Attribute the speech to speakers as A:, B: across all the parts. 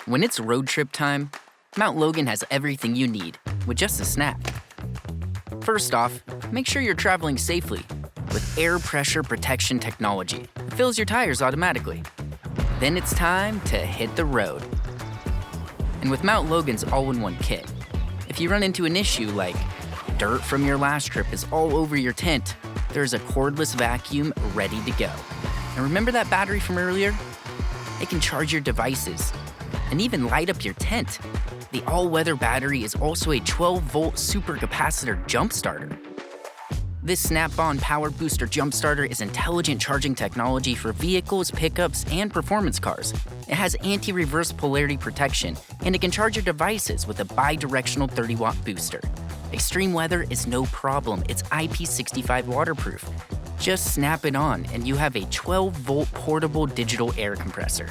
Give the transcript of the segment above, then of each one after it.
A: When it's road trip time, Mount Logan has everything you need with just a snap. First off, make sure you're traveling safely with air pressure protection technology that fills your tires automatically. Then it's time to hit the road. And with Mount Logan's all-in-one kit, if you run into an issue like dirt from your last trip is all over your tent, there's a cordless vacuum ready to go. And remember that battery from earlier? It can charge your devices and even light up your tent. The all-weather battery is also a 12-volt supercapacitor jump starter. This snap-on power booster jump starter is intelligent charging technology for vehicles, pickups, and performance cars. It has anti-reverse polarity protection, and it can charge your devices with a bi-directional 30-watt booster. Extreme weather is no problem. It's IP65 waterproof. Just snap it on, and you have a 12-volt portable digital air compressor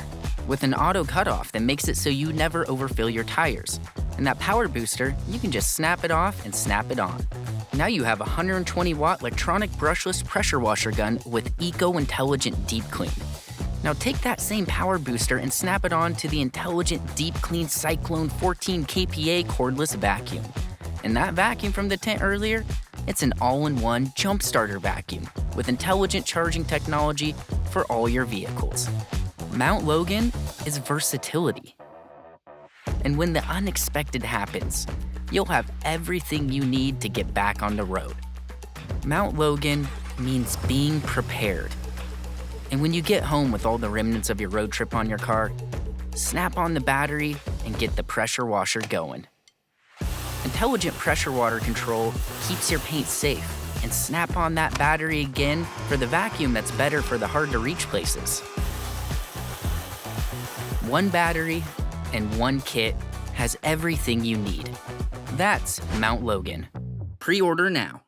A: with an auto cutoff that makes it so you never overfill your tires. And that power booster, you can just snap it off and snap it on. Now you have a 120-watt electronic brushless pressure washer gun with eco-intelligent deep clean. Now take that same power booster and snap it on to the intelligent Deep Clean Cyclone 14 kPa cordless vacuum. And that vacuum from the tent earlier, it's an all-in-one jump starter vacuum with intelligent charging technology for all your vehicles. Mount Logan is versatility. And when the unexpected happens, you'll have everything you need to get back on the road. Mount Logan means being prepared. And when you get home with all the remnants of your road trip on your car, snap on the battery and get the pressure washer going. Intelligent pressure water control keeps your paint safe, and snap on that battery again for the vacuum that's better for the hard-to-reach places. One battery and one kit has everything you need. That's Mount Logan. Pre-order now.